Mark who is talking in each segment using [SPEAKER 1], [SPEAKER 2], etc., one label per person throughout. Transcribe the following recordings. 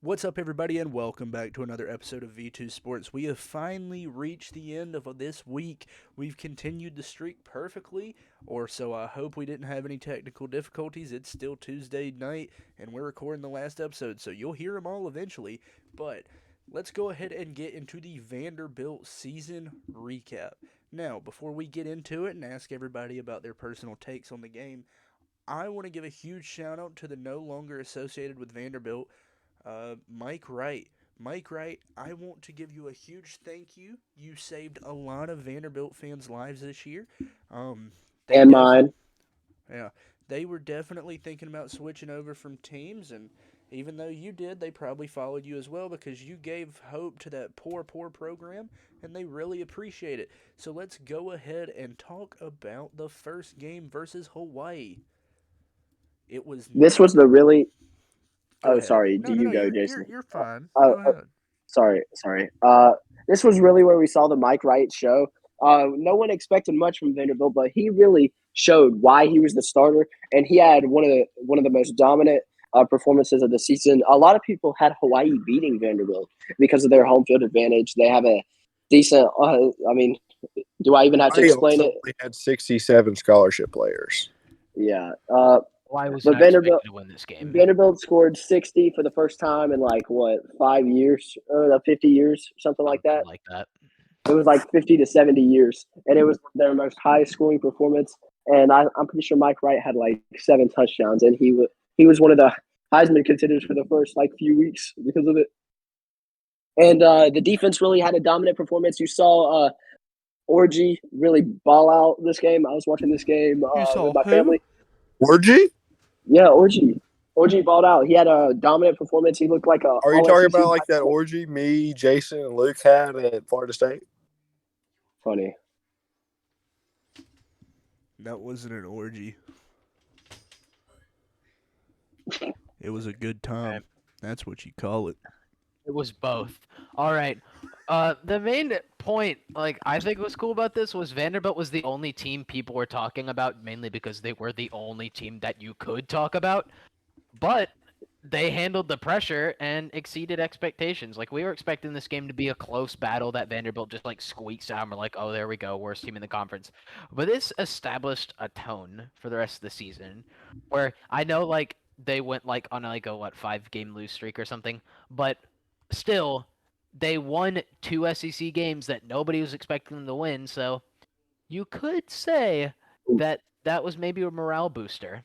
[SPEAKER 1] What's up, everybody, and welcome back to another episode of V2 Sports. We have finally reached the end of this week. We've continued the streak perfectly, or so I hope. We didn't have any technical difficulties. It's still Tuesday night, and we're recording the last episode, so you'll hear them all eventually. But let's go ahead and get into the Vanderbilt season recap. Now, before we get into it and ask everybody about their personal takes on the game, I want to give a huge shout out to the no longer associated with Vanderbilt, Mike Wright. Mike Wright, I want to give you a huge thank you. You saved a lot of Vanderbilt fans' lives this year. Um, they
[SPEAKER 2] And
[SPEAKER 1] def
[SPEAKER 2] mine.
[SPEAKER 1] yeah, they were definitely thinking about switching over from teams, and even though you did, they probably followed you as well because you gave hope to that poor program, and they really appreciate it. So let's go ahead and talk about the first game versus Hawaii. It was
[SPEAKER 2] This
[SPEAKER 1] not.
[SPEAKER 2] was the really.
[SPEAKER 1] Go
[SPEAKER 2] Oh,
[SPEAKER 1] ahead.
[SPEAKER 2] sorry. Do
[SPEAKER 1] No,
[SPEAKER 2] you go,
[SPEAKER 1] you're
[SPEAKER 2] Jason?
[SPEAKER 1] you're fine.
[SPEAKER 2] Oh,
[SPEAKER 1] Go ahead.
[SPEAKER 2] sorry. This was really where we saw the Mike Wright show. No one expected much from Vanderbilt, but he really showed why he was the starter, and he had one of the most dominant performances of the season. A lot of people had Hawaii beating Vanderbilt because of their home field advantage. They have a decent. I mean, do I even have to
[SPEAKER 3] Hawaii
[SPEAKER 2] explain
[SPEAKER 3] also
[SPEAKER 2] it?
[SPEAKER 3] only had 67 scholarship players.
[SPEAKER 2] Yeah.
[SPEAKER 4] Why was
[SPEAKER 2] But
[SPEAKER 4] not expected to win this game?
[SPEAKER 2] Vanderbilt scored 60 for the first time in like what 5 years, 50 years, something like
[SPEAKER 4] Something
[SPEAKER 2] that.
[SPEAKER 4] like that.
[SPEAKER 2] It was like 50 to 70 years, and it was their most highest scoring performance. And I'm pretty sure Mike Wright had like 7 touchdowns, and he was one of the Heisman contenders for the first like few weeks because of it. And the defense really had a dominant performance. You saw Orgy really ball out this game. I was watching this game
[SPEAKER 1] You
[SPEAKER 2] with
[SPEAKER 1] saw
[SPEAKER 2] my
[SPEAKER 1] who?
[SPEAKER 2] family.
[SPEAKER 3] Orgy?
[SPEAKER 2] Yeah, Orgy. Orgy balled out. He had a dominant performance. He looked like a
[SPEAKER 3] Are you
[SPEAKER 2] all
[SPEAKER 3] talking
[SPEAKER 2] SEC
[SPEAKER 3] about like
[SPEAKER 2] type
[SPEAKER 3] that
[SPEAKER 2] player.
[SPEAKER 3] orgy me, Jason, and Luke had at Florida State?
[SPEAKER 2] Funny.
[SPEAKER 1] That wasn't an orgy. It was a good
[SPEAKER 4] Okay.
[SPEAKER 1] time. That's what you call it.
[SPEAKER 4] It was both. All right. The main point, like I think was cool about this was Vanderbilt was the only team people were talking about, mainly because they were the only team that you could talk about. But they handled the pressure and exceeded expectations. Like we were expecting this game to be a close battle that Vanderbilt just like squeaks out and we're like, oh, there we go, worst team in the conference. But this established a tone for the rest of the season where I know like they went like on like a 5 game lose streak or something, but still they won 2 SEC games that nobody was expecting them to win, so you could say that that was maybe a morale booster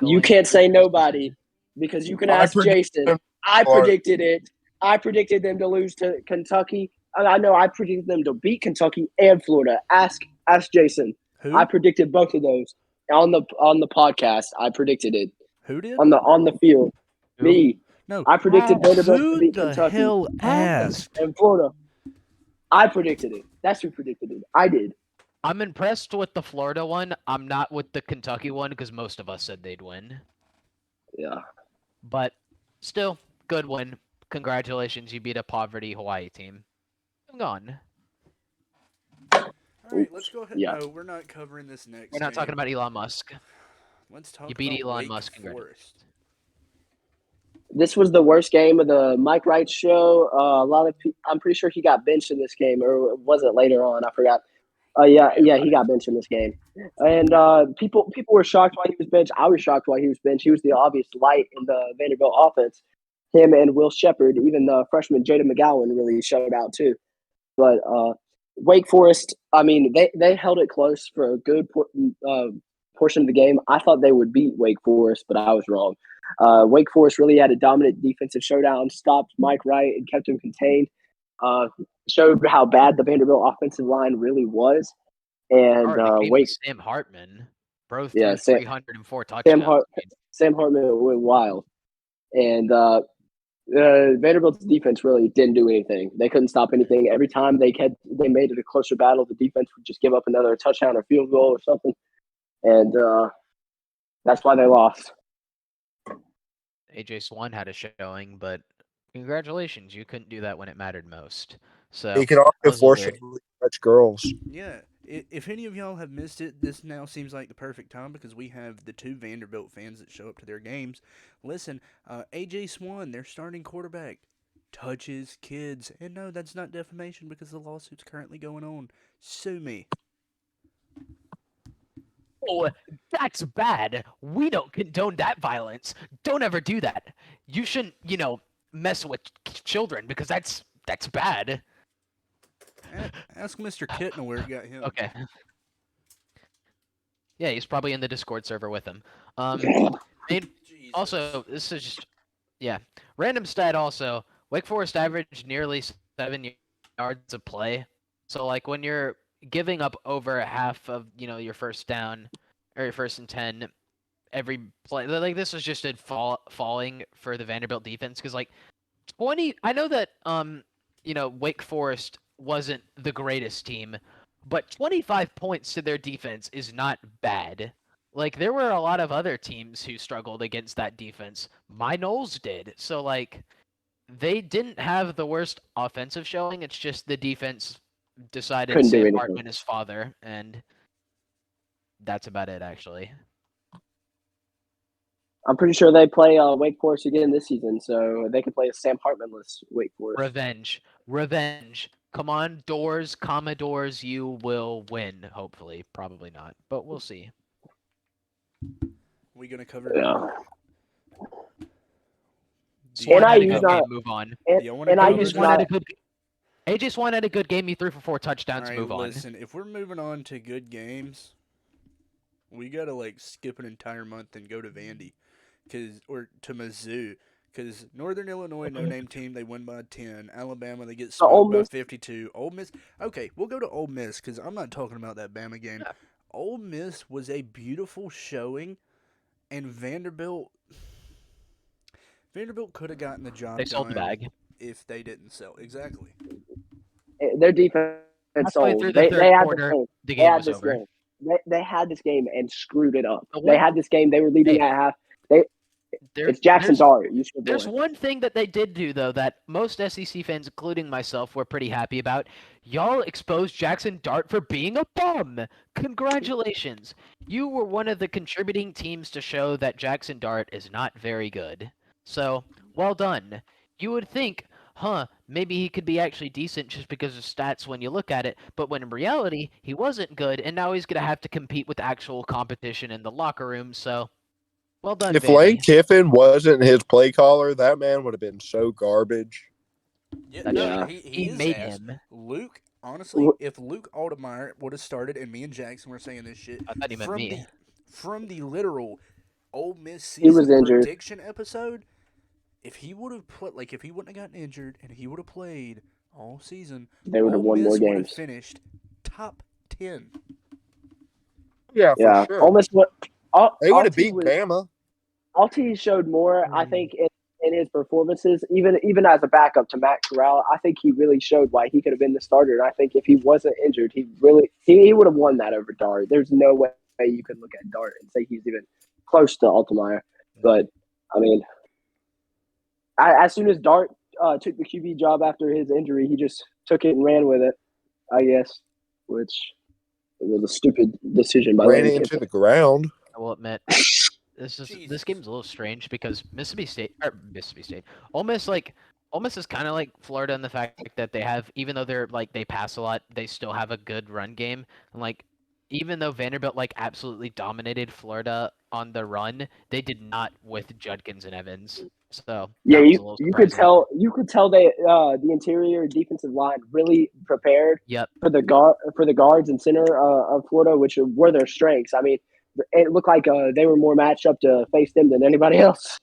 [SPEAKER 2] You
[SPEAKER 4] going
[SPEAKER 2] can't say
[SPEAKER 4] into the
[SPEAKER 2] nobody
[SPEAKER 4] season.
[SPEAKER 2] because you can
[SPEAKER 3] I
[SPEAKER 2] ask
[SPEAKER 3] predicted
[SPEAKER 2] Jason.
[SPEAKER 3] them
[SPEAKER 2] I
[SPEAKER 3] Florida.
[SPEAKER 2] predicted it. I predicted them to lose to Kentucky. I know I predicted them to beat Kentucky and Florida. Ask Jason. I
[SPEAKER 1] Who?
[SPEAKER 2] predicted both of those on the podcast. I predicted it
[SPEAKER 1] Who did?
[SPEAKER 2] on the field.
[SPEAKER 4] Who?
[SPEAKER 2] Me.
[SPEAKER 1] No.
[SPEAKER 2] I predicted
[SPEAKER 4] How?
[SPEAKER 2] Vanderbilt to
[SPEAKER 1] Who
[SPEAKER 2] beat
[SPEAKER 1] the
[SPEAKER 2] Kentucky
[SPEAKER 1] hell asked?
[SPEAKER 2] and Florida. I predicted it. That's who predicted it. I did.
[SPEAKER 4] I'm impressed with the Florida one. I'm not with the Kentucky one because most of us said they'd win.
[SPEAKER 2] Yeah.
[SPEAKER 4] But still, good win. Congratulations, you beat a poverty Hawaii team. I'm gone.
[SPEAKER 1] All right, let's
[SPEAKER 2] Oops.
[SPEAKER 1] go ahead.
[SPEAKER 2] Yeah.
[SPEAKER 1] No, we're not covering this
[SPEAKER 4] We're
[SPEAKER 1] next
[SPEAKER 4] not talking
[SPEAKER 1] game.
[SPEAKER 4] about Elon Musk.
[SPEAKER 1] Let's
[SPEAKER 4] You
[SPEAKER 1] talk
[SPEAKER 4] beat
[SPEAKER 1] about
[SPEAKER 4] Elon
[SPEAKER 1] Wake
[SPEAKER 4] Musk.
[SPEAKER 1] Forest.
[SPEAKER 4] Congratulations.
[SPEAKER 2] This was the worst game of the Mike Wright show. I'm pretty sure he got benched in this game, or was it later on? I forgot. Yeah, he got benched in this game, and people were shocked why he was benched. I was shocked why he was benched. He was the obvious light in the Vanderbilt offense. Him and Will Shepard, even the freshman Jada McGowan, really showed out too. But Wake Forest, I mean, they held it close for a good portion of the game. I thought they would beat Wake Forest, but I was wrong. Wake Forest really had a dominant defensive showdown, stopped Mike Wright and kept him contained. Uh, Showed how bad the Vanderbilt offensive line really was. And
[SPEAKER 4] Starting the game with
[SPEAKER 2] Wake,
[SPEAKER 4] Sam Hartman. Bro
[SPEAKER 2] yeah,
[SPEAKER 4] threw 304
[SPEAKER 2] Sam,
[SPEAKER 4] touchdowns.
[SPEAKER 2] Hart, Sam Hartman went wild. And Vanderbilt's defense really didn't do anything. They couldn't stop anything. Every time they made it a closer battle, the defense would just give up another touchdown or field goal or something, and that's why they lost.
[SPEAKER 4] AJ Swan had a showing, but congratulations, you couldn't do that when it mattered most. So
[SPEAKER 3] He can
[SPEAKER 4] that
[SPEAKER 3] also
[SPEAKER 4] was a
[SPEAKER 3] force
[SPEAKER 4] weird.
[SPEAKER 3] him to touch girls.
[SPEAKER 1] Yeah. If any of y'all have missed it, this now seems like the perfect time because we have the two Vanderbilt fans that show up to their games. Listen, AJ Swan, their starting quarterback, touches kids. And no, that's not defamation because the lawsuit's currently going on. Sue me.
[SPEAKER 4] Oh, that's bad. We don't condone that violence. Don't ever do that. You shouldn't, mess with children because that's bad.
[SPEAKER 1] Ask Mr. Kittner where it got him.
[SPEAKER 4] Okay. Yeah, he's probably in the Discord server with him. And also, this is just random stat. Also, Wake Forest averaged nearly 7 yards of play. So like when you're giving up over half of your first down or your first and 10 every play, like this was just a falling for the Vanderbilt defense because like 20. I know that Wake Forest wasn't the greatest team, but 25 points to their defense is not bad. Like there were a lot of other teams who struggled against that defense. My Knowles did. So like they didn't have the worst offensive showing. It's just the defense decided
[SPEAKER 2] Couldn't do
[SPEAKER 4] Sam
[SPEAKER 2] anything.
[SPEAKER 4] Hartman is father, and that's about it actually.
[SPEAKER 2] I'm pretty sure they play Wake Forest again this season, so they could play a Sam Hartmanless Wake Forest.
[SPEAKER 4] Revenge. Come on, Commodores, you will win. Hopefully, probably not, but we'll see.
[SPEAKER 1] We gonna cover.
[SPEAKER 2] Yeah.
[SPEAKER 4] Swan had a
[SPEAKER 2] NIU's
[SPEAKER 4] good
[SPEAKER 2] not-
[SPEAKER 4] game. Move on.
[SPEAKER 1] Do y'all wanna
[SPEAKER 2] NIU's
[SPEAKER 1] cover
[SPEAKER 2] not-
[SPEAKER 4] AJ Swan had a good game. He threw for 4 touchdowns.
[SPEAKER 1] All right,
[SPEAKER 4] Move on.
[SPEAKER 1] listen, if we're moving on to good games, we gotta like skip an entire month and go to Vandy, or to Mizzou, because Northern Illinois, no name team, they win by 10. Alabama, they get
[SPEAKER 2] Ole
[SPEAKER 1] smoked by
[SPEAKER 2] Miss.
[SPEAKER 1] 52. Ole Miss, okay, we'll go to Ole Miss because I'm not talking about that Bama game.
[SPEAKER 4] Yeah.
[SPEAKER 1] Ole Miss was a beautiful showing, and Vanderbilt could have gotten the job
[SPEAKER 4] They sold the
[SPEAKER 1] done
[SPEAKER 4] bag.
[SPEAKER 1] if they didn't sell. Exactly.
[SPEAKER 2] Their defense
[SPEAKER 4] Halfway
[SPEAKER 2] sold.
[SPEAKER 4] through the
[SPEAKER 2] They
[SPEAKER 4] third
[SPEAKER 2] had
[SPEAKER 4] quarter,
[SPEAKER 2] this game.
[SPEAKER 4] the
[SPEAKER 2] They
[SPEAKER 4] game
[SPEAKER 2] had
[SPEAKER 4] was
[SPEAKER 2] this
[SPEAKER 4] over.
[SPEAKER 2] game. They had this game and screwed it up.
[SPEAKER 4] The
[SPEAKER 2] They
[SPEAKER 4] one-
[SPEAKER 2] had this game. They were leading
[SPEAKER 4] Hey,
[SPEAKER 2] at half.
[SPEAKER 4] There-
[SPEAKER 2] It's Jackson
[SPEAKER 4] there's-
[SPEAKER 2] Dart. You should
[SPEAKER 4] There's one thing that they did do, though, that most SEC fans, including myself, were pretty happy about. Y'all exposed Jackson Dart for being a bum. Congratulations. You were one of the contributing teams to show that Jackson Dart is not very good. So, well done. You would think, maybe he could be actually decent just because of stats when you look at it, but when in reality, he wasn't good, and now he's going to have to compete with actual competition in the locker room, so... Well done,
[SPEAKER 3] If
[SPEAKER 4] Vandy.
[SPEAKER 3] Lane Kiffin wasn't his play caller, that man would have been so garbage.
[SPEAKER 1] Yeah,
[SPEAKER 4] That's
[SPEAKER 1] no,
[SPEAKER 4] true.
[SPEAKER 1] he
[SPEAKER 4] He
[SPEAKER 1] is
[SPEAKER 4] made
[SPEAKER 1] ass.
[SPEAKER 4] him.
[SPEAKER 1] Luke, honestly, if Luke Aldemeyer would have started, and me and Jackson were saying this shit
[SPEAKER 4] I thought he meant me.
[SPEAKER 1] from the literal Ole Miss
[SPEAKER 2] He was
[SPEAKER 1] season
[SPEAKER 2] injured.
[SPEAKER 1] prediction episode, if he would have if he wouldn't have gotten injured and he would have played all season,
[SPEAKER 2] They would have
[SPEAKER 1] Ole
[SPEAKER 2] won more
[SPEAKER 1] Miss would have
[SPEAKER 2] games.
[SPEAKER 1] finished top 10.
[SPEAKER 3] Yeah,
[SPEAKER 2] Yeah,
[SPEAKER 3] for sure.
[SPEAKER 2] Ole Miss.
[SPEAKER 3] They would have beat Bama.
[SPEAKER 2] Alty showed more, I think, in his performances, even as a backup to Matt Corral. I think he really showed why he could have been the starter. And I think if he wasn't injured, he would have won that over Dart. There's no way you could look at Dart and say he's even close to Altemeyer. But I mean, as soon as Dart took the QB job after his injury, he just took it and ran with it, I guess, which was a stupid decision by
[SPEAKER 3] Ran
[SPEAKER 2] Lane
[SPEAKER 3] it into
[SPEAKER 2] Kiffin.
[SPEAKER 3] the ground.
[SPEAKER 4] I will admit, this game's a little strange because Mississippi State, Ole Miss is kind of like Florida in the fact that they have, even though they pass a lot, they still have a good run game. And like, even though Vanderbilt absolutely dominated Florida on the run, they did not with Judkins and Evans. So
[SPEAKER 2] Yeah,
[SPEAKER 4] that was a little
[SPEAKER 2] you could
[SPEAKER 4] surprising.
[SPEAKER 2] tell they the interior defensive line really prepared
[SPEAKER 4] Yep.
[SPEAKER 2] for the guards and center of Florida, which were their strengths. I mean, it looked like they were more matched up to face them than anybody else.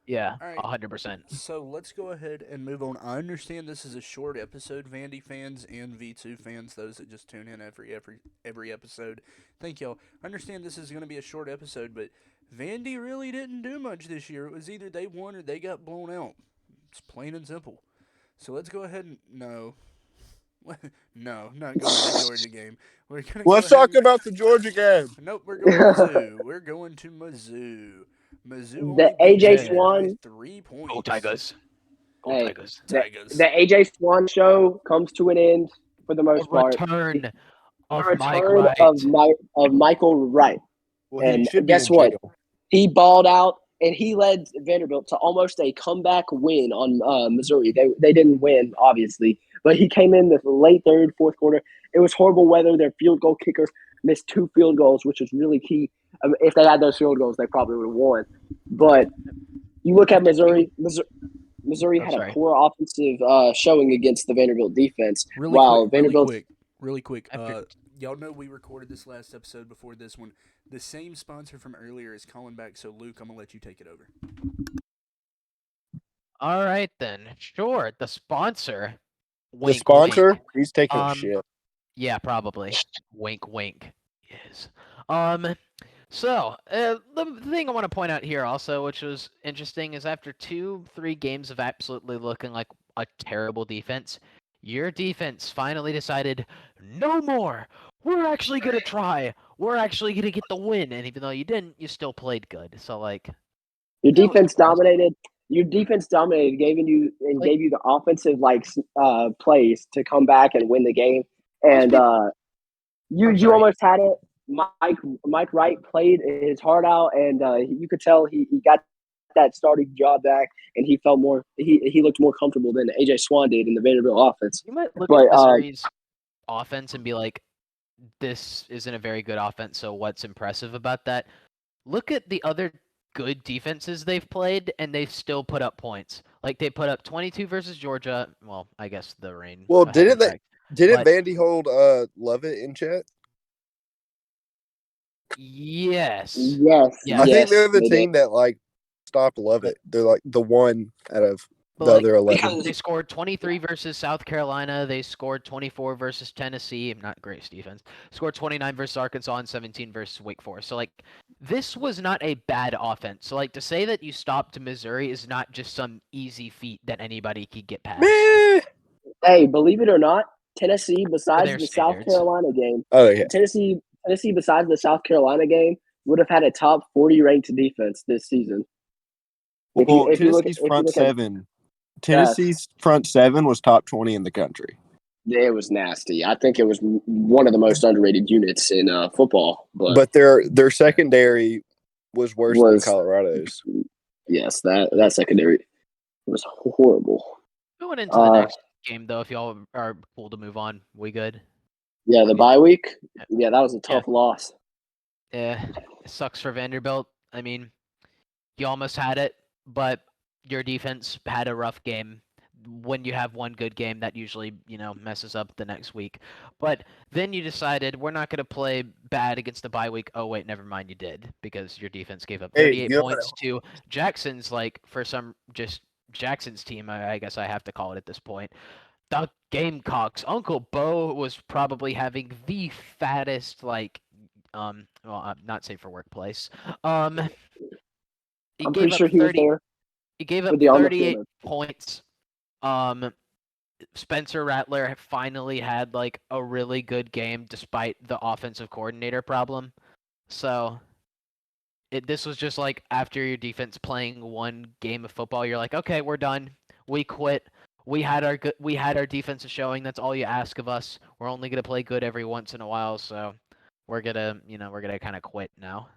[SPEAKER 4] Yeah,
[SPEAKER 1] All right.
[SPEAKER 4] 100%.
[SPEAKER 1] So let's go ahead and move on. I understand this is a short episode, Vandy fans and V2 fans, those that just tune in every episode. Thank y'all. I understand this is going to be a short episode, but Vandy really didn't do much this year. It was either they won or they got blown out. It's plain and simple. So let's go ahead and no, not going to the Georgia game. We're gonna
[SPEAKER 3] Let's
[SPEAKER 1] go ahead
[SPEAKER 3] talk about the Georgia game.
[SPEAKER 1] Nope, we're going to Mizzou. We're going to Mizzou. Mizzou
[SPEAKER 2] The
[SPEAKER 1] only beat
[SPEAKER 2] AJ
[SPEAKER 1] Vandy
[SPEAKER 2] Swan-
[SPEAKER 1] by 3 points.
[SPEAKER 4] Go Tigers. Go
[SPEAKER 2] Hey,
[SPEAKER 4] Tigers.
[SPEAKER 1] Tigers.
[SPEAKER 2] the AJ Swan show comes to an end for the
[SPEAKER 4] A
[SPEAKER 2] most part.
[SPEAKER 4] return
[SPEAKER 2] The
[SPEAKER 4] of Mike
[SPEAKER 2] return
[SPEAKER 4] Wright.
[SPEAKER 2] of Michael Wright.
[SPEAKER 3] Well, he
[SPEAKER 2] And
[SPEAKER 3] should be
[SPEAKER 2] guess
[SPEAKER 3] in
[SPEAKER 2] what?
[SPEAKER 3] jail.
[SPEAKER 2] He balled out, and he led Vanderbilt to almost a comeback win on Missouri. They didn't win, obviously, but he came in the late third, fourth quarter. It was horrible weather. Their field goal kicker missed 2 field goals, which was really key. If they had those field goals, they probably would have won. But you look at Missouri. Missouri
[SPEAKER 4] Oh,
[SPEAKER 2] had a
[SPEAKER 4] sorry.
[SPEAKER 2] poor offensive showing against the Vanderbilt defense.
[SPEAKER 1] Really
[SPEAKER 2] while
[SPEAKER 1] quick, really
[SPEAKER 2] Vanderbilt,
[SPEAKER 1] quick, really quick.
[SPEAKER 4] After-
[SPEAKER 1] Y'all know we recorded this last episode before this one. The same sponsor from earlier is calling back, so Luke, I'm gonna let you take it over.
[SPEAKER 4] All right then. Sure. The sponsor.
[SPEAKER 3] The
[SPEAKER 4] Wink,
[SPEAKER 3] sponsor,
[SPEAKER 4] wink.
[SPEAKER 3] he's taking a
[SPEAKER 4] Um,
[SPEAKER 3] shit.
[SPEAKER 4] Yeah, probably. Wink, wink. Yes. So, the thing I want to point out here also, which was interesting, is after 2-3 games of absolutely looking like a terrible defense, your defense finally decided, no more. We're actually gonna try. We're actually gonna get the win. And even though you didn't, you still played good. So like,
[SPEAKER 2] your
[SPEAKER 4] that was
[SPEAKER 2] defense
[SPEAKER 4] impressive.
[SPEAKER 2] dominated. Your defense dominated, gave you the offensive plays to come back and win the game. And you
[SPEAKER 4] sorry.
[SPEAKER 2] almost had it. Mike Wright played his heart out, and you could tell he got that starting job back, and he felt more. He looked more comfortable than AJ Swan did in the Vanderbilt offense.
[SPEAKER 4] You might look
[SPEAKER 2] But
[SPEAKER 4] at Missouri's offense and be like, this isn't a very good offense, so what's impressive about that? Look at the other good defenses they've played, and they've still put up points. Like, they put up 22 versus Georgia. Well, I guess the rain.
[SPEAKER 3] Well,
[SPEAKER 4] had
[SPEAKER 3] didn't
[SPEAKER 4] an
[SPEAKER 3] they?
[SPEAKER 4] effect.
[SPEAKER 3] Didn't
[SPEAKER 4] But-
[SPEAKER 3] Vandy hold Lovett in chat?
[SPEAKER 4] Yes.
[SPEAKER 2] yes,
[SPEAKER 4] Yeah.
[SPEAKER 3] I think they're
[SPEAKER 2] yes,
[SPEAKER 3] the
[SPEAKER 2] they
[SPEAKER 3] team that like stopped Lovett. They're like the one out of
[SPEAKER 4] But,
[SPEAKER 3] the
[SPEAKER 4] like,
[SPEAKER 3] other 11.
[SPEAKER 2] because
[SPEAKER 4] They scored 23 versus South Carolina. They scored 24 versus Tennessee. Not great defense. Scored 29 versus Arkansas and 17 versus Wake Forest. So, like, this was not a bad offense. So, like, to say that you stopped Missouri is not just some easy feat that anybody could get past.
[SPEAKER 3] Meh.
[SPEAKER 2] hey, believe it or not, Tennessee, besides
[SPEAKER 4] their
[SPEAKER 2] the South
[SPEAKER 4] standards.
[SPEAKER 2] Carolina game,
[SPEAKER 3] Oh yeah.
[SPEAKER 2] Tennessee, besides the South Carolina game, would have had a top 40 ranked defense this season.
[SPEAKER 3] Well,
[SPEAKER 2] If you look
[SPEAKER 3] Tennessee's
[SPEAKER 2] at
[SPEAKER 3] front seven. Tennessee's front seven was top 20 in the country.
[SPEAKER 2] it was nasty. I think it was one of the most underrated units in football.
[SPEAKER 3] But their secondary was worse than
[SPEAKER 2] Was-
[SPEAKER 3] Colorado's.
[SPEAKER 2] Yes, that secondary was horrible.
[SPEAKER 4] Going into the next game, though, if y'all are cool to move on, we good?
[SPEAKER 2] Yeah, the bye week. Yeah, that was a tough loss.
[SPEAKER 4] Yeah, it sucks for Vanderbilt. I mean, you almost had it, but your defense had a rough game. When you have one good game, that usually, messes up the next week. But then you decided we're not going to play bad against the bye week. Oh, wait, never mind, you did, because your defense gave up 38 points to Jackson's, Jackson's team, I guess I have to call it at this point. The Gamecocks. Uncle Bo was probably having the fattest, not safe for workplace. He
[SPEAKER 2] I'm
[SPEAKER 4] gave
[SPEAKER 2] pretty
[SPEAKER 4] up
[SPEAKER 2] sure he was
[SPEAKER 4] 30.
[SPEAKER 2] there.
[SPEAKER 4] He gave up
[SPEAKER 2] with the arm
[SPEAKER 4] 38
[SPEAKER 2] field.
[SPEAKER 4] points. Spencer Rattler finally had like a really good game despite the offensive coordinator problem. So this was just like after your defense playing one game of football, you're like, okay, we're done. We quit. We had our defensive showing. That's all you ask of us. We're only gonna play good every once in a while, so we're gonna kind of quit now.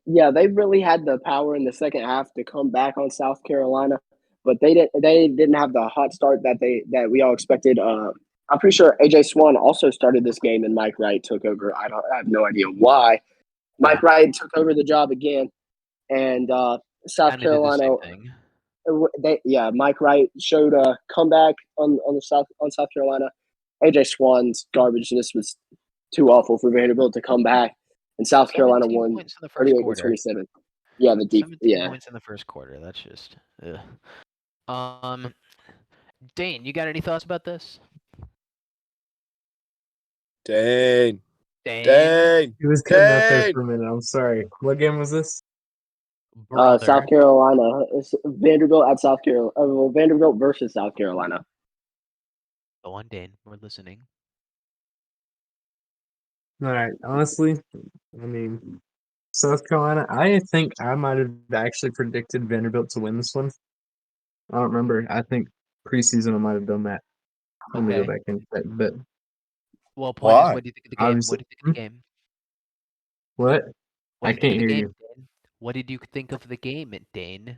[SPEAKER 2] Yeah, they really had the power in the second half to come back on South Carolina, but they didn't have the hot start that we all expected. I'm pretty sure AJ Swan also started this game and Mike Wright took over. I have no idea why. Mike Wright took over the job again, and South
[SPEAKER 4] Kinda did the
[SPEAKER 2] Carolina.
[SPEAKER 4] same thing.
[SPEAKER 2] Mike Wright showed a comeback on South Carolina. AJ Swan's garbageness was too awful for Vanderbilt to come back, and South Carolina
[SPEAKER 4] 17
[SPEAKER 2] won
[SPEAKER 4] points in the first
[SPEAKER 2] 38 to
[SPEAKER 4] quarter.
[SPEAKER 2] 27. Yeah,
[SPEAKER 4] 17 points in the first quarter. That's just. Ugh. Dane, you got any thoughts about this?
[SPEAKER 3] Dang.
[SPEAKER 4] Dane,
[SPEAKER 5] He was cutting out there
[SPEAKER 3] Dang.
[SPEAKER 5] for a minute. I'm sorry. What game was this?
[SPEAKER 4] brother.
[SPEAKER 2] South Carolina. It's Vanderbilt at South Carolina. Vanderbilt versus South Carolina.
[SPEAKER 4] Go on, Dane. We're listening.
[SPEAKER 5] All right. Honestly, I mean, South Carolina. I think I might have actually predicted Vanderbilt to win this one. I don't remember. I think preseason, I might have done that. Let me go
[SPEAKER 4] Okay.
[SPEAKER 5] back and check. But
[SPEAKER 4] Well, point is,
[SPEAKER 3] Why?
[SPEAKER 4] what do you think of the game?
[SPEAKER 5] obviously,
[SPEAKER 4] What do you think of the game?
[SPEAKER 5] what?
[SPEAKER 4] What
[SPEAKER 5] I
[SPEAKER 4] do you think
[SPEAKER 5] can't
[SPEAKER 4] of the
[SPEAKER 5] hear
[SPEAKER 4] game,
[SPEAKER 5] you.
[SPEAKER 4] Dane? What did you think of the game, Dane?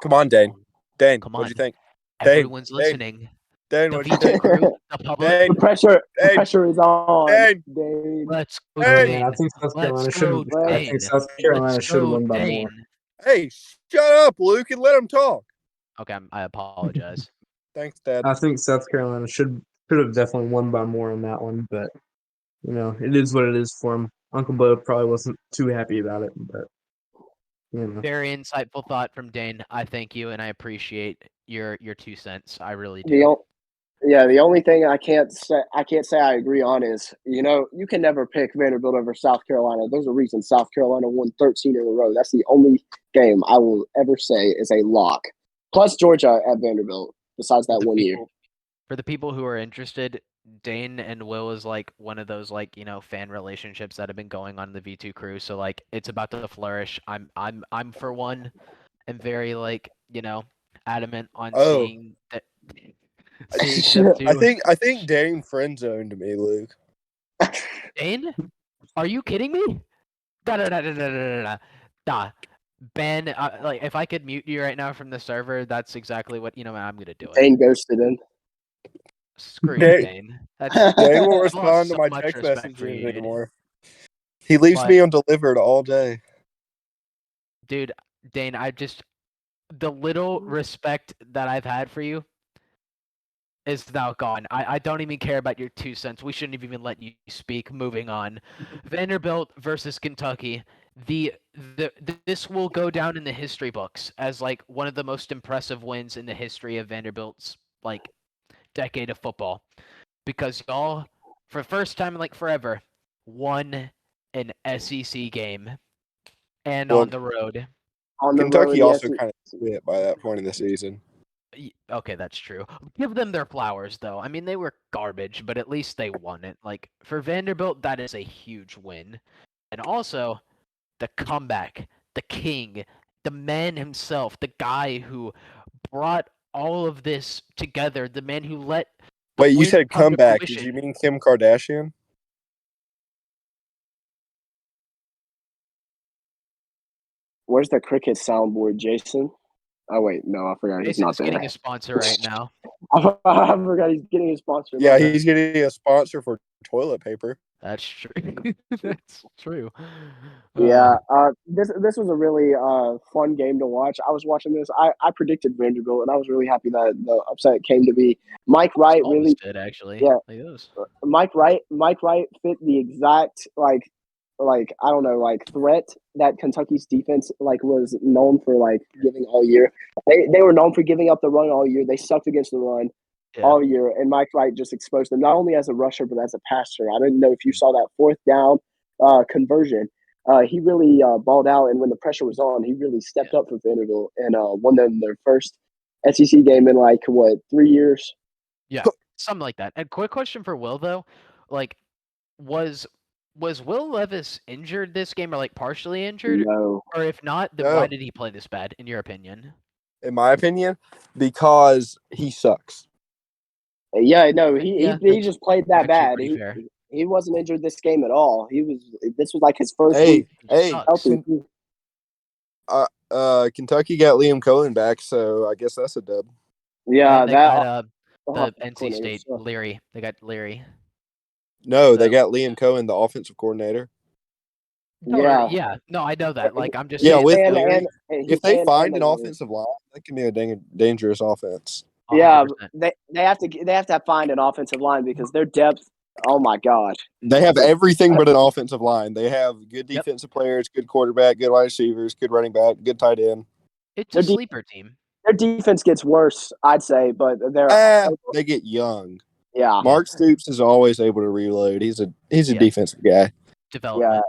[SPEAKER 3] Come on, Dane. Dane,
[SPEAKER 4] Come
[SPEAKER 3] what'd
[SPEAKER 4] on.
[SPEAKER 3] you think?
[SPEAKER 4] Everyone's
[SPEAKER 3] Dane,
[SPEAKER 4] listening.
[SPEAKER 3] Dane,
[SPEAKER 4] The
[SPEAKER 3] what'd you
[SPEAKER 4] V2
[SPEAKER 3] think?
[SPEAKER 4] crew, the public.
[SPEAKER 3] Dane,
[SPEAKER 2] The
[SPEAKER 3] Dane,
[SPEAKER 2] pressure is on.
[SPEAKER 3] Dane,
[SPEAKER 2] Dane.
[SPEAKER 4] Let's go,
[SPEAKER 5] Oh
[SPEAKER 3] Dane.
[SPEAKER 5] man, I
[SPEAKER 4] Dane.
[SPEAKER 5] think South
[SPEAKER 4] Let's
[SPEAKER 5] Carolina should have.
[SPEAKER 4] go,
[SPEAKER 5] I
[SPEAKER 2] Let's-
[SPEAKER 5] think
[SPEAKER 4] Dane.
[SPEAKER 5] South Carolina
[SPEAKER 4] Let's
[SPEAKER 5] should have
[SPEAKER 4] go,
[SPEAKER 5] won by more.
[SPEAKER 4] Dane.
[SPEAKER 3] Hey, shut up, Luke, and let him talk.
[SPEAKER 4] Okay, I apologize.
[SPEAKER 3] Thanks, Dad.
[SPEAKER 5] I think South Carolina should have definitely won by more on that one, but it is what it is for him. Uncle Bo probably wasn't too happy about it, but
[SPEAKER 4] Very insightful thought from Dane. I thank you, and I appreciate your 2 cents. I really
[SPEAKER 2] The
[SPEAKER 4] do.
[SPEAKER 2] the only thing I can't say I agree on is you can never pick Vanderbilt over South Carolina. There's a reason South Carolina won 13 in a row. That's the only game I will ever say is a lock. Plus Georgia at Vanderbilt. Besides that 1 year.
[SPEAKER 4] For the people who are interested, Dane and Will is like one of those fan relationships that have been going on in the V2 crew. So like it's about to flourish. I'm for one, and very adamant on
[SPEAKER 3] Oh.
[SPEAKER 4] seeing that. Seeing them two.
[SPEAKER 3] I think Dane friend zoned me, Luke.
[SPEAKER 4] Dane, are you kidding me? Da. Ben, if I could mute you right now from the server, that's exactly what I'm gonna do it.
[SPEAKER 2] Dane ghosted him.
[SPEAKER 4] Screw you,
[SPEAKER 3] Dane-
[SPEAKER 4] Dane. That's
[SPEAKER 3] Dane won't
[SPEAKER 4] I've lost
[SPEAKER 3] respond to
[SPEAKER 4] so
[SPEAKER 3] my
[SPEAKER 4] much
[SPEAKER 3] text
[SPEAKER 4] respect for
[SPEAKER 3] messages
[SPEAKER 4] you, dude.
[SPEAKER 3] anymore. He leaves
[SPEAKER 4] But-
[SPEAKER 3] me undelivered all day.
[SPEAKER 4] Dude, Dane, the little respect that I've had for you is now gone. I don't even care about your 2 cents. We shouldn't have even let you speak. Moving on. Vanderbilt versus Kentucky. This will go down in the history books as one of the most impressive wins in the history of Vanderbilt's decade of football. Because y'all, for the first time in forever, won an SEC game. And
[SPEAKER 3] Well,
[SPEAKER 4] on the road.
[SPEAKER 2] On the
[SPEAKER 3] Kentucky
[SPEAKER 2] road,
[SPEAKER 3] also
[SPEAKER 2] yes,
[SPEAKER 3] kind of quit by that point in the season.
[SPEAKER 4] Okay, that's true. Give them their flowers, though. I mean, they were garbage, but at least they won it. For Vanderbilt, that is a huge win. And also, the comeback, the king, the man himself, the guy who brought all of this together, the man who let the
[SPEAKER 3] Wait, you
[SPEAKER 4] win
[SPEAKER 3] said
[SPEAKER 4] come to
[SPEAKER 3] comeback. Did
[SPEAKER 4] fruition.
[SPEAKER 3] you mean Kim Kardashian?
[SPEAKER 2] Where's the cricket soundboard, Jason? Oh wait, no, I forgot he's not
[SPEAKER 4] Jason's
[SPEAKER 2] there.
[SPEAKER 4] getting a sponsor right now.
[SPEAKER 2] I forgot he's getting a sponsor.
[SPEAKER 3] Yeah,
[SPEAKER 2] My bad.
[SPEAKER 3] he's getting a sponsor for toilet paper.
[SPEAKER 4] That's true. That's true.
[SPEAKER 2] Yeah, this was a really fun game to watch. I was watching this. I predicted Vanderbilt, and I was really happy that the upset came to be. Mike Wright
[SPEAKER 4] Almost
[SPEAKER 2] really,
[SPEAKER 4] did, actually.
[SPEAKER 2] yeah.
[SPEAKER 4] Those.
[SPEAKER 2] Mike Wright fit the exact I don't know threat that Kentucky's defense was known for giving all year. They were known for giving up the run all year. They sucked against the run all year, and Mike Wright just exposed them not only as a rusher but as a passer. I didn't know if you saw that 4th down conversion. He really balled out, and when the pressure was on, he really stepped up for Vanderbilt and won them their first SEC game in 3 years.
[SPEAKER 4] Yeah, something like that. And quick question for Will though, was Will Levis injured this game or partially injured?
[SPEAKER 2] No.
[SPEAKER 4] Or if not, then
[SPEAKER 3] No.
[SPEAKER 4] why did he play this bad, in your opinion?
[SPEAKER 3] In my opinion, because he sucks.
[SPEAKER 2] Yeah, no, he
[SPEAKER 4] that's
[SPEAKER 2] just played that
[SPEAKER 4] actually
[SPEAKER 2] bad.
[SPEAKER 4] pretty fair.
[SPEAKER 2] He wasn't injured this game at all. This was his first
[SPEAKER 3] Hey,
[SPEAKER 2] week
[SPEAKER 3] hey,
[SPEAKER 4] sucks.
[SPEAKER 2] healthy.
[SPEAKER 3] Kentucky got Liam Cohen back, so I guess that's a dub.
[SPEAKER 2] Yeah,
[SPEAKER 4] And they
[SPEAKER 2] that
[SPEAKER 4] got the
[SPEAKER 2] offensive
[SPEAKER 4] NC
[SPEAKER 2] coordinator
[SPEAKER 4] State
[SPEAKER 2] sucked.
[SPEAKER 4] Leary. They got Leary.
[SPEAKER 3] No, they
[SPEAKER 4] So-
[SPEAKER 3] got Liam Cohen, the offensive coordinator.
[SPEAKER 4] Yeah. No, I know that. I'm just
[SPEAKER 3] Yeah,
[SPEAKER 4] saying.
[SPEAKER 3] with
[SPEAKER 2] And-
[SPEAKER 3] Leary,
[SPEAKER 2] and- and
[SPEAKER 3] if
[SPEAKER 2] he-
[SPEAKER 3] they
[SPEAKER 2] and-
[SPEAKER 3] find
[SPEAKER 2] and
[SPEAKER 3] an
[SPEAKER 2] the-
[SPEAKER 3] offensive line, that can be a dangerous offense.
[SPEAKER 2] Yeah,
[SPEAKER 4] 100%.
[SPEAKER 2] they have to find an offensive line because their depth. Oh my gosh,
[SPEAKER 3] They have everything but an offensive line. They have good
[SPEAKER 4] Yep.
[SPEAKER 3] defensive players, good quarterback, good wide receivers, good running back, good tight end.
[SPEAKER 4] It's
[SPEAKER 2] Their
[SPEAKER 4] a sleeper team.
[SPEAKER 2] their defense gets worse, I'd say, but they're
[SPEAKER 3] They get young.
[SPEAKER 2] yeah.
[SPEAKER 3] Mark Stoops is always able to reload. He's a
[SPEAKER 4] Yeah.
[SPEAKER 3] defensive guy.
[SPEAKER 4] Development.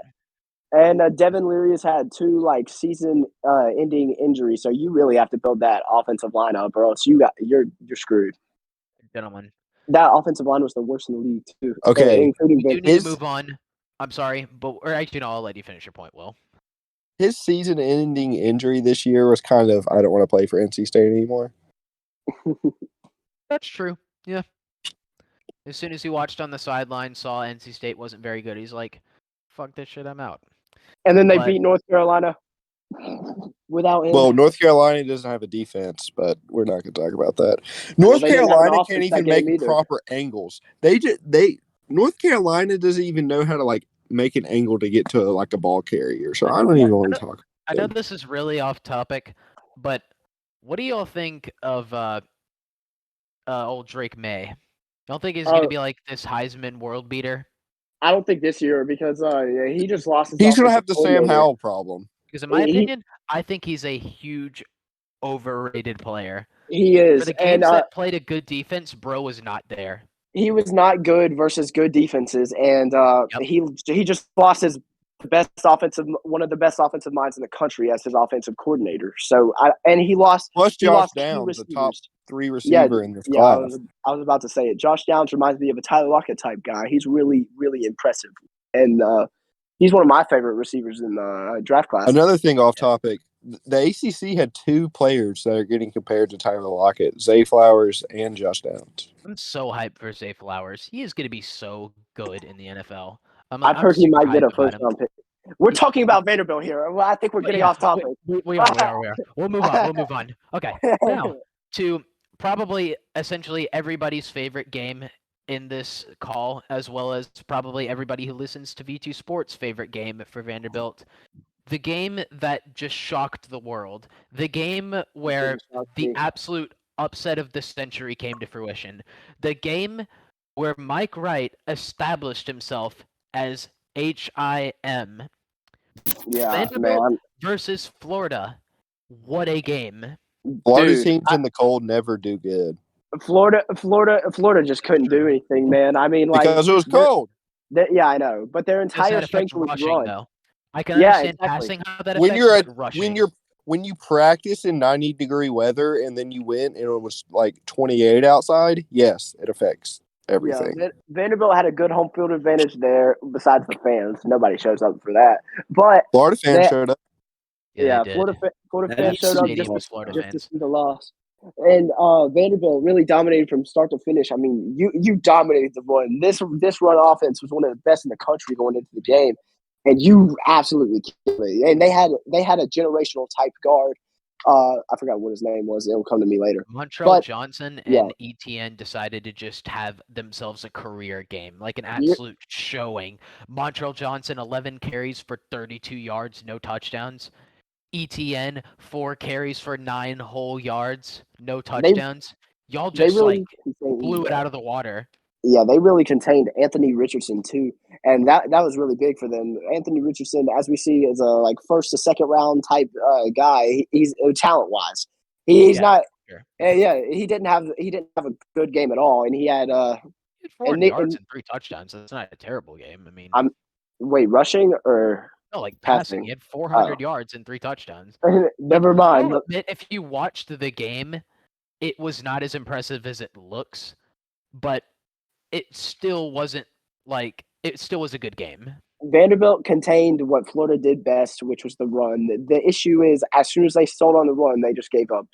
[SPEAKER 2] And Devin Leary has had 2 season-ending injuries, so you really have to build that offensive line up, or else you're screwed.
[SPEAKER 4] Gentlemen.
[SPEAKER 2] That offensive line was the worst in the league too.
[SPEAKER 3] Okay.
[SPEAKER 2] Including
[SPEAKER 4] We do
[SPEAKER 2] Van-
[SPEAKER 4] need to move on. I'm sorry, or actually, no, I'll let you finish your point, Will.
[SPEAKER 3] His season-ending injury this year was kind of, I don't want to play for NC State anymore.
[SPEAKER 4] That's true. Yeah. As soon as he watched on the sideline, saw NC State wasn't very good, he's like, "Fuck this shit, I'm out."
[SPEAKER 2] And then they
[SPEAKER 4] But
[SPEAKER 2] beat North Carolina without him.
[SPEAKER 3] Well, North Carolina doesn't have a defense, but we're not going to talk about that.
[SPEAKER 2] Well,
[SPEAKER 3] North
[SPEAKER 2] they didn't have an
[SPEAKER 3] Carolina
[SPEAKER 2] offense
[SPEAKER 3] can't
[SPEAKER 2] that
[SPEAKER 3] even
[SPEAKER 2] game
[SPEAKER 3] make
[SPEAKER 2] either.
[SPEAKER 3] proper angles. North Carolina doesn't even know how to like make an angle to get to like a ball carrier. So I don't even want to talk.
[SPEAKER 4] I know this is really off topic, but what do y'all think of old Drake May? Y'all think he's gonna be like this Heisman world beater?
[SPEAKER 2] I don't think this year because he just lost his.
[SPEAKER 3] He's going to have
[SPEAKER 2] offensive
[SPEAKER 3] the Sam
[SPEAKER 2] coordinator.
[SPEAKER 3] Howell problem.
[SPEAKER 4] Because in my opinion, I think he's a huge overrated player.
[SPEAKER 2] He is,
[SPEAKER 4] For the games
[SPEAKER 2] and
[SPEAKER 4] that played a good defense, bro was not there.
[SPEAKER 2] he was not good versus good defenses, and
[SPEAKER 4] Yep.
[SPEAKER 2] he just lost one of the best offensive minds in the country as his offensive coordinator. So he lost.
[SPEAKER 3] Plus
[SPEAKER 2] He
[SPEAKER 3] Josh
[SPEAKER 2] lost key
[SPEAKER 3] Downs, the top
[SPEAKER 2] receivers.
[SPEAKER 3] 3 receiver in this
[SPEAKER 2] I
[SPEAKER 3] class.
[SPEAKER 2] was about to say it. Josh Downs reminds me of a Tyler Lockett type guy. He's really, really impressive, and he's one of my favorite receivers in the draft class.
[SPEAKER 3] Another thing off topic, the ACC had 2 players that are getting compared to Tyler Lockett, Zay Flowers and Josh Downs.
[SPEAKER 4] I'm so hyped for Zay Flowers. He is going to be so good in the NFL.
[SPEAKER 2] I've heard he might get a
[SPEAKER 4] hyped about
[SPEAKER 2] first round pick. We're talking about Vanderbilt here. Well, I think we're getting off topic.
[SPEAKER 4] We are. We'll move on. Okay. Now, to probably essentially everybody's favorite game in this call, as well as probably everybody who listens to V2 Sports' favorite game for Vanderbilt. The game that just shocked the world. The game where the absolute upset of the century came to fruition. The game where Mike Wright established himself as HIM.
[SPEAKER 2] Yeah,
[SPEAKER 4] Vanderbilt
[SPEAKER 2] man.
[SPEAKER 4] versus Florida. What a game.
[SPEAKER 3] Florida teams in the cold never do good.
[SPEAKER 2] Florida just couldn't do anything, man. I mean, like
[SPEAKER 3] because it was cold.
[SPEAKER 2] Yeah, I know, but their entire strength was
[SPEAKER 4] rushing,
[SPEAKER 2] run.
[SPEAKER 4] Though. I can understand passing how that affects rushing.
[SPEAKER 3] When you practice in 90-degree weather and then you went and it was like 28 outside, yes, it affects everything.
[SPEAKER 2] Yeah, Vanderbilt had a good home field advantage there. Besides the fans, nobody shows up for that. But
[SPEAKER 3] Florida fans showed up.
[SPEAKER 2] Yeah, Florida fans showed up just to see the loss. And Vanderbilt really dominated from start to finish. I mean, you dominated the run. This run offense was one of the best in the country going into the game, and you absolutely killed it. And they had a generational type guard. I forgot what his name was. It'll come to me later.
[SPEAKER 4] Montreal Johnson and ETN decided to just have themselves a career game, like an absolute showing. Montreal Johnson, 11 carries for 32 yards, no touchdowns. ETN, 4 carries for 9 whole yards, no touchdowns. Y'all just blew it out of the water.
[SPEAKER 2] Yeah, they really contained Anthony Richardson too, and that was really big for them. Anthony Richardson, as we see, is a first to second round type guy. He's talent wise. He's not. Sure. He didn't have a good game at all, and he had
[SPEAKER 4] 4 yards and 3 touchdowns. That's not a terrible game. I mean,
[SPEAKER 2] rushing or.
[SPEAKER 4] No, like passing. He had 400 yards and 3 touchdowns.
[SPEAKER 2] Never mind.
[SPEAKER 4] I'll admit, if you watched the game, it was not as impressive as it looks, but it still wasn't it still was a good game.
[SPEAKER 2] Vanderbilt contained what Florida did best, which was the run. The issue is, as soon as they sold on the run, they just gave up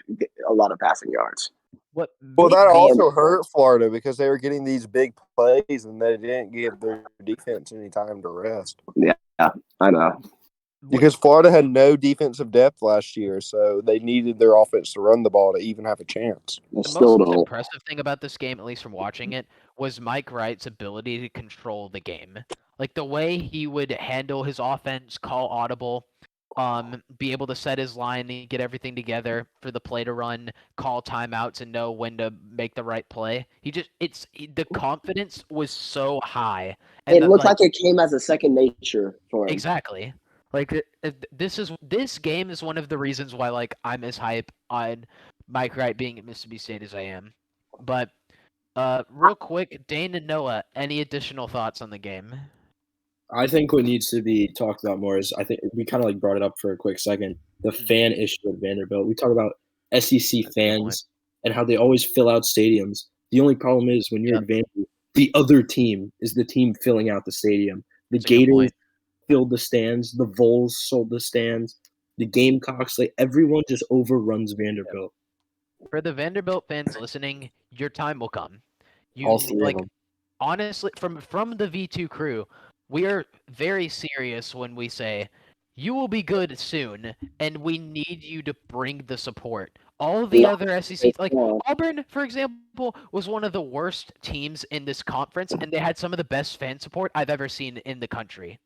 [SPEAKER 2] a lot of passing yards.
[SPEAKER 3] Well, that also hurt Florida because they were getting these big plays and they didn't give their defense any time to rest.
[SPEAKER 2] Yeah, I know.
[SPEAKER 3] Because Florida had no defensive depth last year, so they needed their offense to run the ball to even have a chance.
[SPEAKER 4] The most impressive thing about this game, at least from watching it, was Mike Wright's ability to control the game. Like the way he would handle his offense, call audible, be able to set his line and get everything together for the play to run, call timeouts and know when to make the right play. The confidence was so high.
[SPEAKER 2] And it looked like it came as a second nature for him.
[SPEAKER 4] Exactly. Like this game is one of the reasons why I'm as hype on Mike Wright being at Mississippi State as I am. But real quick, Dane and Noah, any additional thoughts on the game?
[SPEAKER 6] I think what needs to be talked about more is, I think we kind of brought it up for a quick second, the fan issue at Vanderbilt. We talk about SEC fans and how they always fill out stadiums. The only problem is when you're at Vanderbilt, the other team is the team filling out the stadium. The Gators filled the stands. The Vols sold the stands. The Gamecocks, everyone just overruns Vanderbilt.
[SPEAKER 4] For the Vanderbilt fans listening, your time will come.
[SPEAKER 6] All three of
[SPEAKER 4] like
[SPEAKER 6] them.
[SPEAKER 4] honestly, from the V2 crew, we are very serious when we say you will be good soon, and we need you to bring the support. All the
[SPEAKER 2] Yeah.
[SPEAKER 4] other SEC, like
[SPEAKER 2] Yeah.
[SPEAKER 4] Auburn, for example, was one of the worst teams in this conference, and they had some of the best fan support I've ever seen in the country.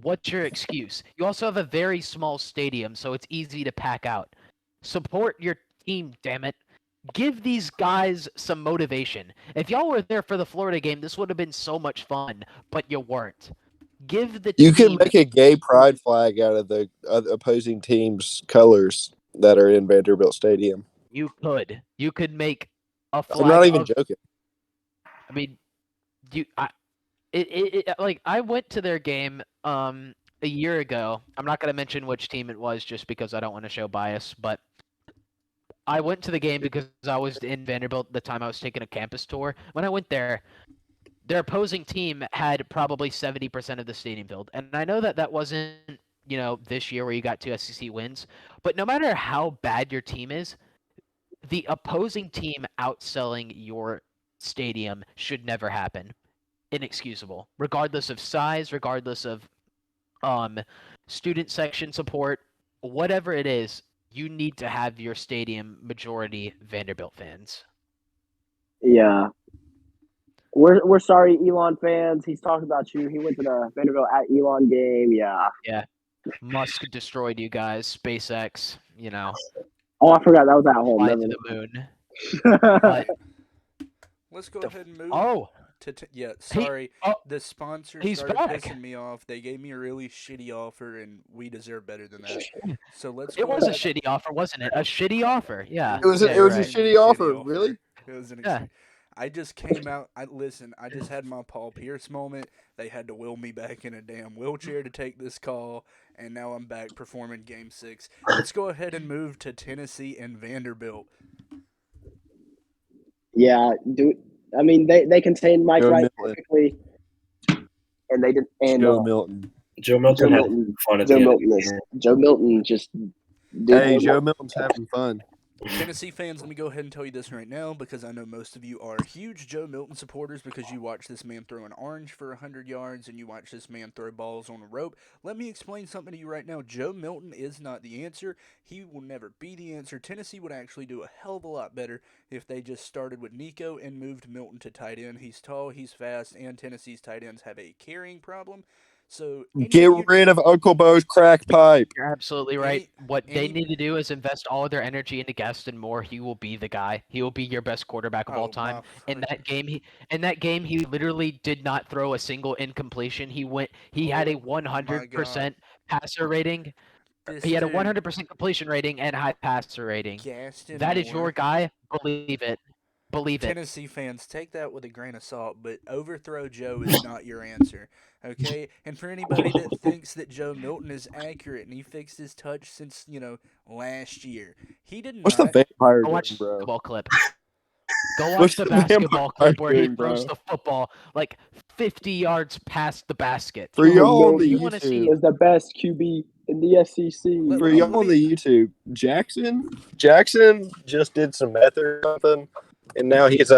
[SPEAKER 4] What's your excuse? You also have a very small stadium, so it's easy to pack out. Support your team, damn it. Give these guys some motivation. If y'all were there for the Florida game, this would have been so much fun, but you weren't. Give the
[SPEAKER 3] You can
[SPEAKER 4] team.
[SPEAKER 3] make a gay pride flag out of the opposing team's colors that are in Vanderbilt Stadium.
[SPEAKER 4] You could make a flag.
[SPEAKER 3] I'm not even joking.
[SPEAKER 4] I mean, like I went to their game a year ago. I'm not gonna mention which team it was just because I don't want to show bias, but I went to the game because I was in Vanderbilt at the time I was taking a campus tour. When I went there, their opposing team had probably 70% of the stadium filled. And I know that wasn't, this year where you got 2 SEC wins, but no matter how bad your team is, the opposing team outselling your stadium should never happen. Inexcusable, regardless of size, regardless of student section support, whatever it is. You need to have your stadium majority Vanderbilt fans.
[SPEAKER 2] Yeah. We're sorry, Elon fans. He's talking about you. He went to the Vanderbilt at Elon game. Yeah.
[SPEAKER 4] Yeah. Musk destroyed you guys. SpaceX,
[SPEAKER 2] Oh, I forgot that was at home.
[SPEAKER 4] fly
[SPEAKER 2] Never
[SPEAKER 4] to the
[SPEAKER 2] mind.
[SPEAKER 4] moon. But
[SPEAKER 1] Let's go ahead and move. Sorry. The sponsors
[SPEAKER 4] he's
[SPEAKER 1] started
[SPEAKER 4] back.
[SPEAKER 1] pissing me off. They gave me a really shitty offer, and we deserve better than that. So let's.
[SPEAKER 4] It was a shitty offer, wasn't it? A shitty offer. Yeah.
[SPEAKER 3] It was
[SPEAKER 4] yeah,
[SPEAKER 3] a
[SPEAKER 4] you're right.
[SPEAKER 3] shitty offer. Really?
[SPEAKER 1] It was an
[SPEAKER 4] Yeah.
[SPEAKER 1] I just came out. I just had my Paul Pierce moment. They had to wheel me back in a damn wheelchair to take this call, and now I'm back performing Game 6. Let's go ahead and move to Tennessee and Vanderbilt.
[SPEAKER 2] Yeah, I mean they contained Mike
[SPEAKER 3] Joe
[SPEAKER 2] Wright
[SPEAKER 3] Milton.
[SPEAKER 2] perfectly, and they did. And
[SPEAKER 3] Joe Milton.
[SPEAKER 6] Joe Milton had fun at the end of the game.
[SPEAKER 2] Joe Milton just.
[SPEAKER 3] Hey, Joe Milton's having fun.
[SPEAKER 1] Tennessee fans, let me go ahead and tell you this right now because I know most of you are huge Joe Milton supporters because you watch this man throw an orange for 100 yards and you watch this man throw balls on a rope. Let me explain something to you right now. Joe Milton is not the answer. He will never be the answer. Tennessee would actually do a hell of a lot better if they just started with Nico and moved Milton to tight end. He's tall, he's fast, and Tennessee's tight ends have a carrying problem. So
[SPEAKER 3] get rid of Uncle Bo's crack pipe.
[SPEAKER 4] You're absolutely right. What they need to do is invest all of their energy into Gaston Moore. He will be the guy. He will be your best quarterback of all time. In that game, he literally did not throw a single incompletion. He had a 100% passer rating. He had a 100% completion rating and high passer rating. That is your guy. Believe it.
[SPEAKER 1] Tennessee fans, take that with a grain of salt, but overthrow Joe is not your answer, okay? And for anybody that thinks that Joe Milton is accurate and he fixed his touch since, last year, he did not.
[SPEAKER 3] What's the vampire
[SPEAKER 4] Go watch
[SPEAKER 3] doing,
[SPEAKER 4] the
[SPEAKER 3] bro?
[SPEAKER 4] basketball clip. Go watch the basketball clip where he throws the football like 50 yards past the basket.
[SPEAKER 3] For y'all on the
[SPEAKER 4] you want to see
[SPEAKER 2] is the best QB in the SEC.
[SPEAKER 3] For y'all on the YouTube, Jackson just did some meth or something, and now he's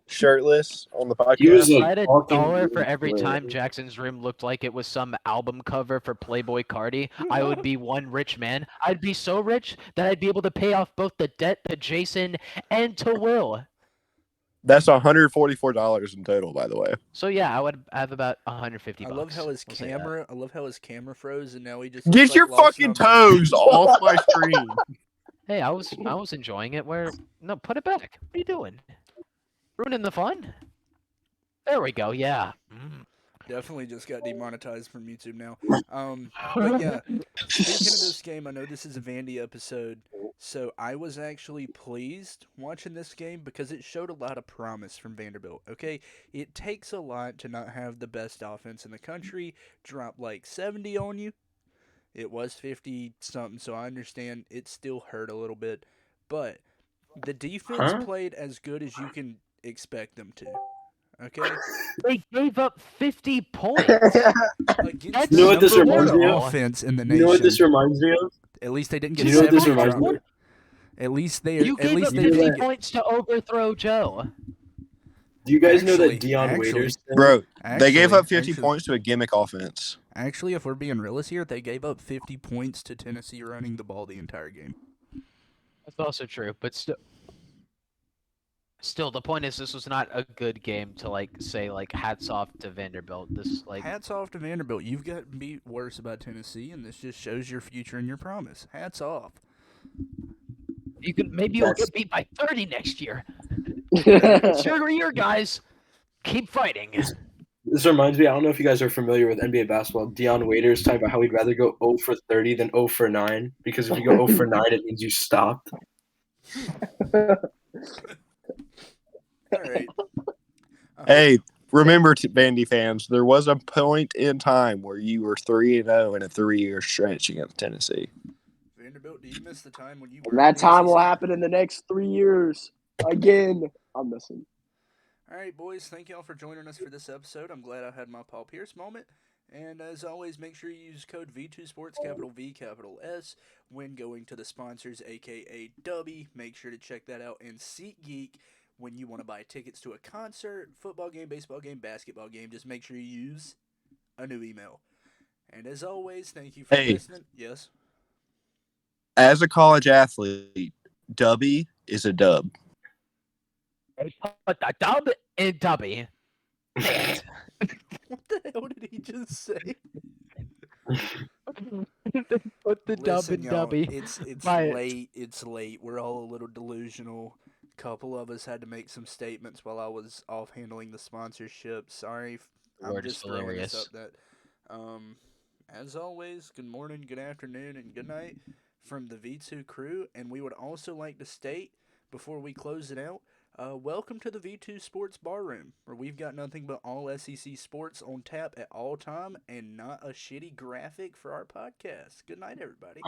[SPEAKER 3] shirtless on the podcast.
[SPEAKER 6] He was
[SPEAKER 4] I had $1 for every time Jackson's room looked like it was some album cover for Playboy Cardi. I would be one rich man. I'd be so rich that I'd be able to pay off both the debt to Jason and to Will.
[SPEAKER 3] That's $144 in total, by the way.
[SPEAKER 4] So yeah, I would have about $150.
[SPEAKER 1] I love how his camera froze, and now he just
[SPEAKER 3] get your fucking toes off my screen.
[SPEAKER 4] Hey, I was enjoying it. No, put it back. What are you doing? Ruining the fun? There we go. Yeah.
[SPEAKER 1] Definitely just got demonetized from YouTube now. But yeah, speaking of this game, I know this is a Vandy episode, so I was actually pleased watching this game because it showed a lot of promise from Vanderbilt, okay? It takes a lot to not have the best offense in the country, drop like 70 on you. It was 50-something, so I understand it still hurt a little bit, but the defense played as good as you can expect them to. Okay.
[SPEAKER 4] They gave up 50 points.
[SPEAKER 6] You know what this reminds me of?
[SPEAKER 1] Offense in the nation.
[SPEAKER 6] You know what this reminds me of?
[SPEAKER 1] At least they didn't get.
[SPEAKER 6] Do you know what this reminds me of?
[SPEAKER 1] At least they
[SPEAKER 4] You
[SPEAKER 1] at
[SPEAKER 4] gave
[SPEAKER 1] least
[SPEAKER 4] up
[SPEAKER 1] they
[SPEAKER 4] 50
[SPEAKER 1] did get.
[SPEAKER 4] points to overthrow Joe.
[SPEAKER 6] Do you guys know
[SPEAKER 1] Actually-
[SPEAKER 6] that Dion
[SPEAKER 1] actually-
[SPEAKER 6] Waiters thing?
[SPEAKER 3] Bro, they gave up 50
[SPEAKER 1] actually-
[SPEAKER 3] points to a gimmick offense.
[SPEAKER 1] Actually, if we're being realists here, they gave up 50 points to Tennessee running the ball the entire game.
[SPEAKER 4] That's also true, but still, the point is this was not a good game to say hats off to Vanderbilt. This
[SPEAKER 1] Hats off to Vanderbilt. You've got beat worse about Tennessee, and this just shows your future and your promise. Hats off.
[SPEAKER 4] you'll get beat by 30 next year.
[SPEAKER 2] Yeah.
[SPEAKER 4] It's your year, guys. Keep fighting.
[SPEAKER 6] This reminds me, I don't know if you guys are familiar with NBA basketball. Dion Waiters talking about how he'd rather go 0 for 30 than 0 for 9 because if you go 0 for 9, it means you stopped.
[SPEAKER 1] All right.
[SPEAKER 3] Hey, remember, Vandy fans, there was a point in time where you were 3-0 in a 3-year stretch against Tennessee.
[SPEAKER 1] Vanderbilt, do you miss the time when you were
[SPEAKER 2] And that
[SPEAKER 1] in the
[SPEAKER 2] time will
[SPEAKER 1] SEC?
[SPEAKER 2] happen in the next 3 years. Again, I'm missing.
[SPEAKER 1] All right, boys, thank y'all for joining us for this episode. I'm glad I had my Paul Pierce moment. And as always, make sure you use code V2Sports, capital V, capital S, when going to the sponsors, aka W. Make sure to check that out. And SeatGeek, when you want to buy tickets to a concert, football game, baseball game, basketball game, just make sure you use a new email. And as always, thank you for listening. Yes?
[SPEAKER 3] As a college athlete, W is a dub.
[SPEAKER 4] Put the dub in Dubby.
[SPEAKER 1] What the hell did he just say?
[SPEAKER 4] Put the dub
[SPEAKER 1] Listen,
[SPEAKER 4] in
[SPEAKER 1] y'all,
[SPEAKER 4] Dubby.
[SPEAKER 1] it's
[SPEAKER 4] Buy it.
[SPEAKER 1] late. It's late. We're all a little delusional. Couple of us had to make some statements while I was off handling the sponsorship. Sorry, I'm
[SPEAKER 4] Word is
[SPEAKER 1] just throwing this
[SPEAKER 4] hilarious.
[SPEAKER 1] up. As always, good morning, good afternoon, and good night from the V2 crew. And we would also like to state before we close it out, welcome to the V2 Sports Bar Room, where we've got nothing but all SEC sports on tap at all time and not a shitty graphic for our podcast. Good night, everybody.